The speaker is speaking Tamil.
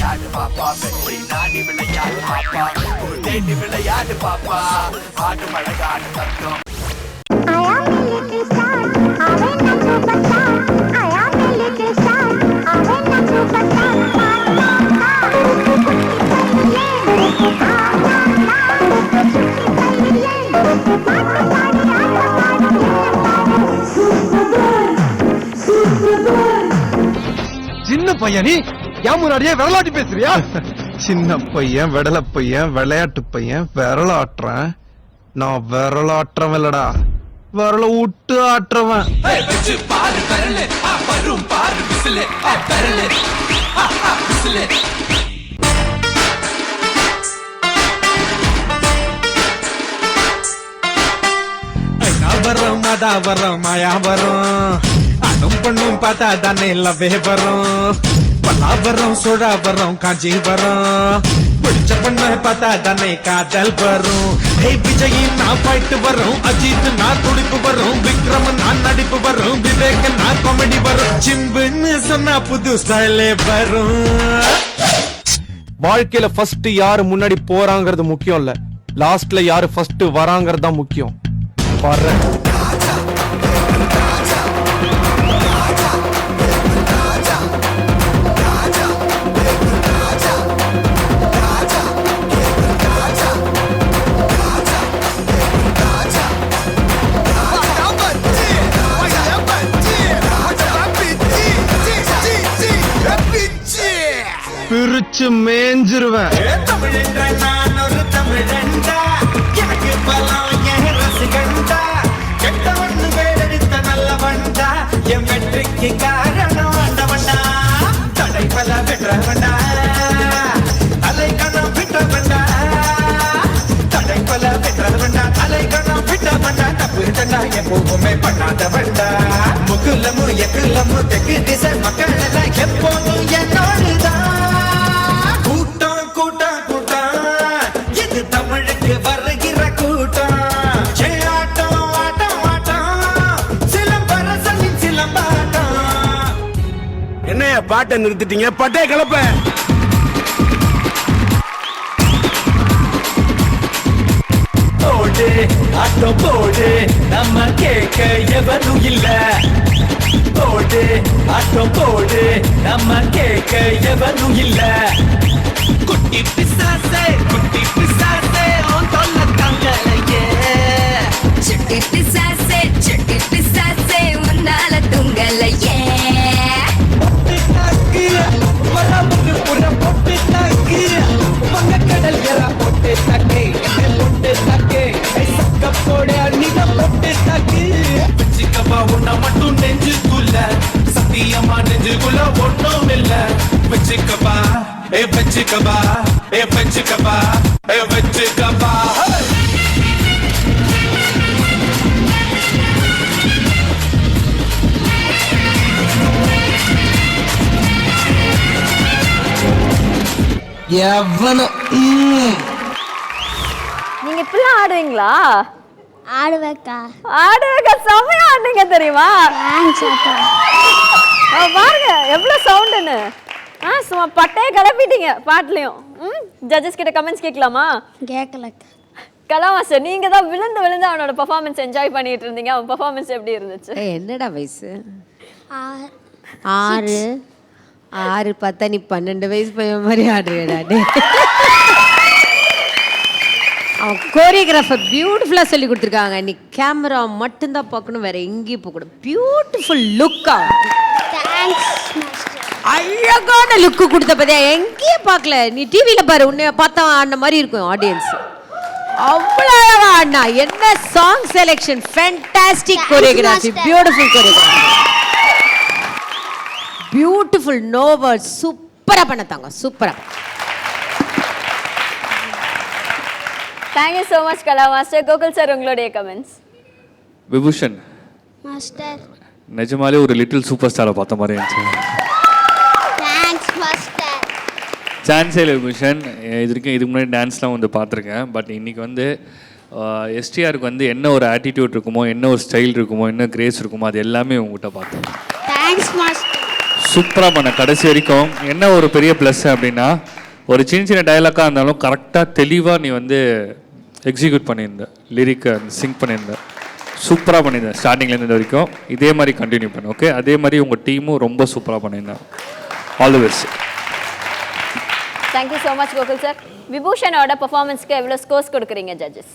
விளையாடு பாப்பா வெற்றி நாடி விளையாடு பாப்பா தேடி விளையாடு பாப்பா ஆடு மழகாடு தத்துவம் சின்ன பையன் நீ ஏன் முன்னாடியே விரலாட்டி பேசுறியா? சின்ன பையன் வெடல பையன் விளையாட்டு பையன் விரலாட்டுறேன். நான் விரலாட்டுறவன் இல்லடா, விரல விட்டு ஆட்டுறவன். வரும் அதா வரும் மாயா வரும் அனும் பண்ணும் பார்த்தா தானே இல்லவே வரும் பல்லாவரம் சோழாவரம் காஞ்சி வரும் பிடிச்ச பண்ண பார்த்தா தானே காதல் வரும். விஜய் நான் பாயிட்டு வரும், அஜித் நான் துடிப்பு வரும், விக்ரம் நான் நடிப்பு வரும், விவேக் நான் காமெடி வரும், சிம்புன்னு சொன்னா புது ஸ்டைலே வரும். வாழ்க்கையில ஃபர்ஸ்ட் யாரு முன்னாடி போறாங்கிறது முக்கியம் இல்ல, லாஸ்ட்ல யாரு ஃபர்ஸ்ட் வராங்கிறது தான் முக்கியம். வர்றேன். பிரிச்சு மேஞ்சிருவேன். தமிழ் என்ற நான் ஒரு தமிழண்டா, எனக்கு பலம் என் ரசிகண்டா, கெட்டவண்ணு வேலெடுத்த நல்லவண்டா, என் வெற்றிக்கு காரணம் ஆண்டவண்டா, தடை பல வென்றவண்டா, தலை கணம் விட்டவண்டா, தடை பல வென்றவண்டா, தலை கணம் விட்டவண்டா, தப்பு தண்டா எப்போவுமே பண்ணாதவண்டா, முகுலமு எகுலமு தெற்கு திசை மக்கள் எல்லாம் எப்போதும் என்னோடுதான். வருகிற கூட்டம் ஆட்டம் ஆட்டம் ஆட்டம் சிலம்பரசனின் சிலம்பாட்டம். என்னைய பாட்டை நிறுத்திட்டீங்க, பட்டே கிளப்ப. போடு ஆட்டம் போடு நம்ம கேட்க எவரும் இல்ல, போடு ஆட்டம் போடு நம்ம கேட்க எவரும் இல்ல. குட்டி பிசாசே குட்டி பிசாசே உன் தொல்லை தங்கலையே, சுட்டி பிசாசே உன்னால துங்கலையே. பொட்டு தாக்கு வரம்புக்கு புற பொட்டு தாக்கு வங்கக்கடல் எற பொட்டு தாக்கு பொட்டு தாக்கு சக்க போட நீங்க பொட்டு தாக்கு வச்சுக்கப்பா உன்னை மட்டும் நெஞ்சுக்குள்ள சத்தியமா நெஞ்சுக்குள்ள ஒண்ணும் இல்ல. வச்சுக்கப்பா வச்சுக்கப்பா வச்சுக்கப்பா வச்சுக்கப்பா. எவனும் நீங்க இப்பெல்லாம் ஆடுவீங்களா? ஆடுவேக்கா. ஆடுவேக்கா, செமையா ஆடுங்க தெரியுமா? பாருங்க எவ்வளவு சவுண்டுன்னு. சும்மா பட்டையை கிளப்பிட்டீங்க பாட்டுலயும். ஜட்ஜஸ் கிட்ட கமெண்ட்ஸ் கேட்கலாமா? கேட்கலக்கா. கலா மாஸ்டர், நீங்க தான் விழுந்து விழுந்து அவனோட பெர்ஃபார்மன்ஸ் என்ஜாய் பண்ணிட்டு இருந்தீங்க. அவன் பெர்ஃபார்மன்ஸ் எப்படி இருந்துச்சு? என்னடா வயசு? 6 6 10 நீ 12 வயசு பையன் மாதிரி ஆடுவேடா. அவன் கோரியோகிராஃபர் பியூட்டிஃபுல்லா சொல்லி கொடுத்துருக்காங்க. நீ கேமரா மட்டும்தான் பார்க்கணும், வேற எங்கேயும் போகக்கூடாது. பியூட்டிஃபுல் லுக்கா, அழகான லுக்கு கொடுத்த பத்தியா, எங்கேயும் பார்க்கல. நீ டிவியில பாரு, உன்னை பார்த்தா ஆடின மாதிரி இருக்கும் ஆடியன்ஸ். அவ்வளோ அழகா ஆடினா. என்ன song selection, fantastic choreography, beautiful choreography, beautiful, no words. சூப்பரா பண்ணத்தாங்க, சூப்பரா. Thank you so much Kala master. Gokul sir, உங்களுடைய கமெண்ட்ஸ். விபூஷன் மாஸ்டர், நிஜமாலே ஒரு லிட்டில் சூப்பர் ஸ்டாரை பார்த்த மாதிரி இருந்துச்சு. Thanks master. சான்ஸே இல்லை விபூஷன். இதுக்கு முன்னாடி டான்ஸ்லாம் வந்து பார்த்துருக்கேன். பட் இன்றைக்கி வந்து எஸ்டிஆருக்கு வந்து என்ன ஒரு ஆட்டிடியூட் இருக்குமோ, என்ன ஒரு ஸ்டைல் இருக்குமோ, என்ன கிரேஸ் இருக்குமோ, அது எல்லாமே உங்கள்கிட்ட பார்த்தேன். Thanks master. சூப்பராக பண்ண கடைசி வரைக்கும். என்ன ஒரு பெரிய ப்ளஸ் அப்படின்னா ஒரு சின்ன சின்ன டயலாக்காக இருந்தாலும் கரெக்டாக தெளிவாக நீ வந்து எக்ஸிக்யூட் பண்ணியிருந்த, லிரிக்கை சிங்க் பண்ணியிருந்த, சூப்பராக பண்ணியிருந்தேன் ஸ்டார்டிங்லேருந்து இது வரைக்கும். இதே மாதிரி கண்டினியூ பண்ணு. ஓகே, அதே மாதிரி உங்கள் டீமும் ரொம்ப சூப்பராக பண்ணியிருந்தேன். All the best. Thank you so much Gokul sir. விபூஷனோட பெர்ஃபார்மன்ஸ்க்கு எவ்வளோ ஸ்கோர்ஸ் கொடுக்குறீங்க ஜட்ஜஸ்?